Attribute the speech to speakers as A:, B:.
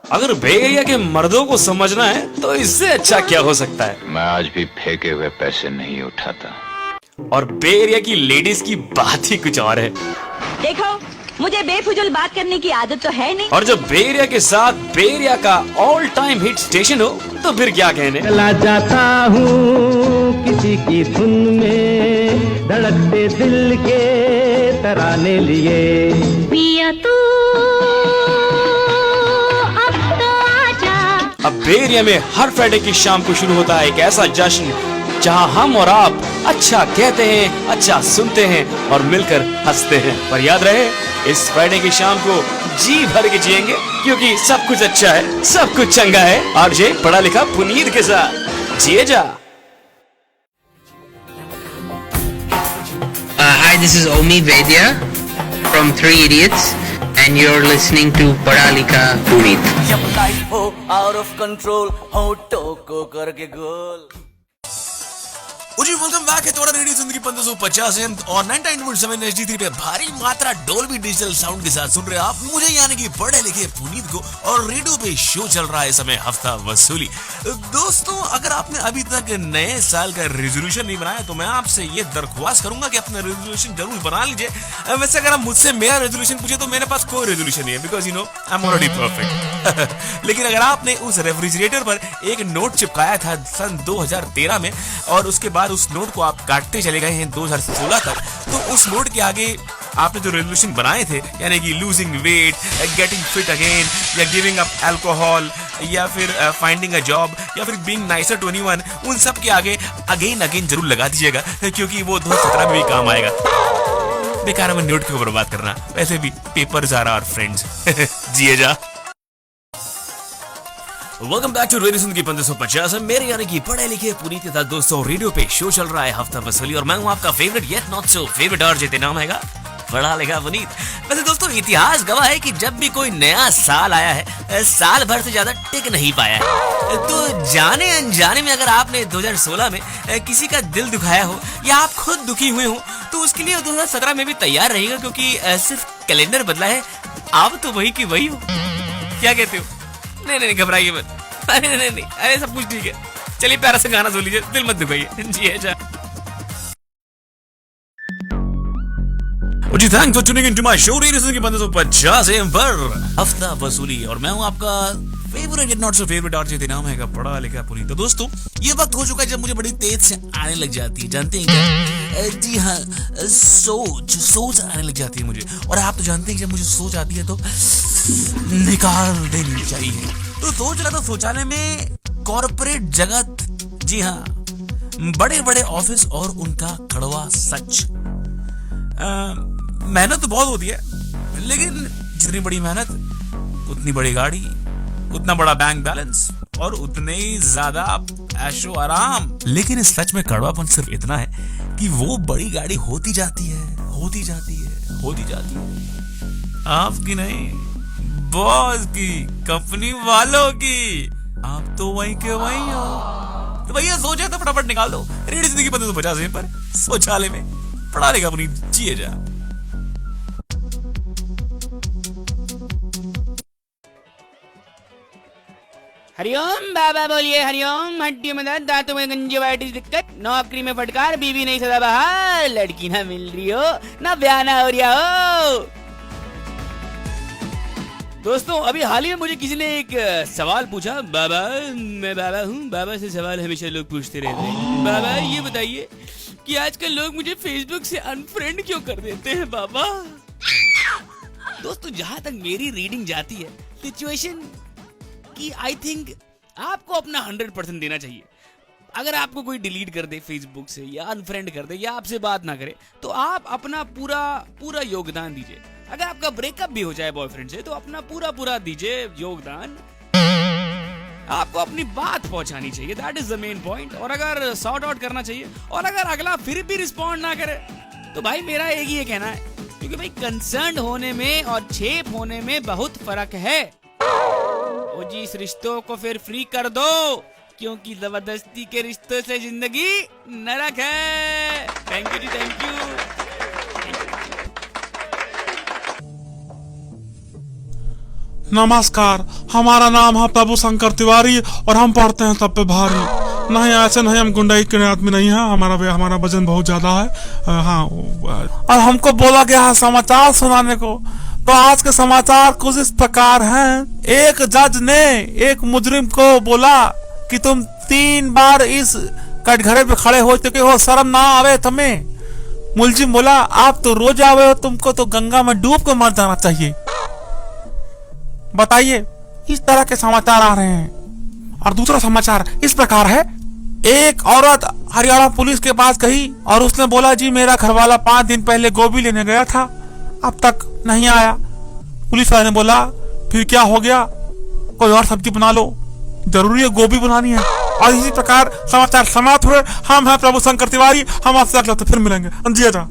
A: अगर बे एरिया के मर्दों को समझना है तो इससे अच्छा क्या हो सकता है।
B: मैं आज भी फेंके हुए पैसे नहीं उठाता।
A: और बे एरिया की लेडीज की बात ही कुछ और है।
C: देखो, मुझे बेफुजूल बात करने की आदत तो है नहीं।
A: और जब बे एरिया के साथ बे एरिया का ऑल टाइम हिट स्टेशन हो तो फिर क्या कहने।
D: चला जाता हूँ किसी की धुन में, धड़कते दिल के तराने लिए।
C: पिया तू अब तो आजा।
A: अब बे एरिया में हर फ्राइडे की शाम को शुरू होता है एक ऐसा जश्न जहां हम और आप अच्छा कहते हैं, अच्छा सुनते हैं और मिलकर हंसते हैं। पर याद रहे, इस फ्राइडे की शाम को जी भर के जिएंगे क्योंकि सब कुछ अच्छा है, सब कुछ चंगा है। आरजे पढ़ा लिखा पुनीत के साथ जिए जा।
E: Hi, this is Omi Vedya from Three Idiots, and you're listening to Padha Likha Puneet.
F: जब लाइफ हो आउट ऑफ कंट्रोल, होठों को करके गोल।
G: जी वेलकम बैक है थोड़ा रेडियो जिंदगी 1550 और 99.7 HD3 पे भारी मात्रा डोल्बी डिजिटल साउंड के साथ सुन रहे हैं आप मुझे, यानी कि पढ़े लिखे पुनीत को। और रेडियो पे शो चल रहा है इस समय हफ्ता वसूली। दोस्तों, अगर आपने अभी तक नए साल का रेजोल्यूशन नहीं बनाया तो मैं आपसे ये दरख्वास्त करूंगा कि अपना रेजोल्यूशन जरूर बना लीजिए। वैसे अगर आप मुझसे मेरा रेजोल्यूशन पूछे तो मेरे पास कोई रेजोल्यूशन नहीं है, because you know I am already perfect. लेकिन अगर आपने उस रेफ्रिजरेटर पर एक नोट चिपकाया था सन 2013 में और उसके बाद उस नोट को आप काटते चले गए हैं 2016 तक, तो उस नोट के आगे आपने जो रेजोल्यूशन बनाए थे, यानी कि losing weight, getting fit again, या गिविंग अप अल्कोहल, या फिर फाइंडिंग अ जॉब, या फिर बीइंग नाइसर टू एनीवन, उन सब के आगे अगेन जरूर लगा दीजिएगा क्योंकि वो 2017 में भी काम आएगा। बेकार में नोट क्यों बर्बाद करना, वैसे भी पेपर्स आर आवर फ्रेंड्स। जिए जा। Welcome back to radio Zindagi 1550 मेरे यानी कि पढ़े लिखे पुनीत के साथ। दोस्तों, रेडियो पे शो चल रहा है हफ्ता वसूली और मैं हूं आपका favourite yet not so favourite और जिते नाम हैगा पढ़ा लिखा पुनीत। वैसे दोस्तों, इतिहास गवाह है कि जब भी कोई नया साल आया है, साल भर से ज्यादा टिक नहीं पाया है। तो जाने अनजाने में अगर आपने 2016 में किसी का दिल दुखाया हो या आप खुद दुखी हुए हो तो उसके लिए 2017 में भी तैयार रहिएगा, क्योंकि सिर्फ कैलेंडर बदला है, आप तो वही की वही हो। क्या कहते हो? नहीं, घबराइए मत। नहीं, अरे सब कुछ ठीक है। चलिए प्यारा सा गाना सुन लीजिए, दिल मत दुखाइए। जी अच्छा। जी thanks for tuning into my show radio Zindagi 1550 पर हफ्ता वसूली और मैं हूं आपका फेवरेट नॉट सो फेवरेट और जिते नाम है पढ़ा लिखा पुनीत। तो दोस्तों, ये वक्त हो चुका है जब मुझे बड़ी तेज से आने लग जाती है, जानते हैं क्या? जी हाँ, सोच आने लग जाती है मुझे। और आप तो जानते हैं जब मुझे सोच आती है तो निकाल देनी चाहिए। तो सोच रहा था शौचालय में कॉर्पोरेट जगत, जी हाँ, बड़े बड़े ऑफिस और उनका कड़वा सच। मेहनत तो बहुत होती है, लेकिन जितनी बड़ी मेहनत उतनी बड़ी गाड़ी, उतना बड़ा बैंक बैलेंस और उतने ही ज्यादा ऐशो आराम। लेकिन इस सच में कड़वापन सिर्फ इतना है कि वो बड़ी गाड़ी होती जाती है आपकी नहीं, बॉस की, कंपनी वालों की। आप तो वहीं के वहीं हो। तो भैया सोचा तो फटाफट निकाल दो रेडियो जिंदगी 1550 पर शौचालय में पढ़ा लिखा अपनी जिए जा।
H: हरिओम बाबा बोलिए हरिओम। हड्डी में दर्द, दांतों में गंजीवाइटिस दिक्कत, नौकरी में फटकार, बीवी नहीं सदाबहार, लड़की ना मिल रही हो, ना ब्याह ना हो रहा हो। दोस्तों, अभी हाल ही में मुझे किसी ने एक सवाल पूछा। बाबा, मैं बाबा हूँ, बाबा से सवाल हमेशा लोग पूछते रहते हैं। बाबा ये बताइए कि आजकल लोग मुझे फेसबुक से अनफ्रेंड क्यों कर देते हैं बाबा? दोस्तों, जहां तक मेरी रीडिंग जाती है सिचुएशन कि आई थिंक आपको अपना 100% देना चाहिए। अगर आपको कोई डिलीट कर दे फेसबुक से या अनफ्रेंड कर दे या आपसे बात ना करे तो आप अपना पूरा योगदान दीजिए। अगर आपका ब्रेकअप भी हो जाए बॉयफ्रेंड से तो अपना पूरा दीजिए योगदान। आपको अपनी बात पहुंचानी चाहिए, that is the main point. और अगर सॉर्ट आउट करना चाहिए, और अगर अगला फिर भी रिस्पॉन्ड ना करे तो भाई मेरा एक ही कहना है, क्योंकि भाई कंसर्न होने में और छेप होने में बहुत फर्क है। ओ जी, इस रिश्तों को फिर फ्री कर दो, क्योंकि जबरदस्ती के रिश्तों से जिंदगी नरक है। थैंक यू जी, थैंक यू।
I: नमस्कार, हमारा नाम है प्रभु शंकर तिवारी और हम पढ़ते हैं सब पे भारी। नहीं ऐसे नहीं, हम गुंडाई के आदमी नहीं है, हमारा वजन बहुत ज्यादा है। हाँ, और हमको बोला गया है समाचार सुनाने को। तो आज के समाचार कुछ इस प्रकार हैं। एक जज ने एक मुजरिम को बोला कि तुम 3 बार इस कटघरे पे खड़े हो चुके हो, शर्म ना आवे तुम्हें? मुलजिम बोला, आप तो रोज आवे हो, तुमको तो गंगा में डूब कर मर जाना चाहिए। बताइए, इस तरह के समाचार आ रहे हैं। और दूसरा समाचार इस प्रकार है। एक औरत हरियाणा पुलिस के पास गई और उसने बोला, जी मेरा घरवाला 5 दिन पहले गोभी लेने गया था, अब तक नहीं आया। पुलिस वाले ने बोला, फिर क्या हो गया, कोई और सब्जी बना लो, जरूरी है गोभी बनानी है। और इसी प्रकार समाचार समाप्त हुए। हम हैं प्रभु शंकर तिवारी, हम आपसे अगले हफ्ते फिर मिलेंगे। जी जा।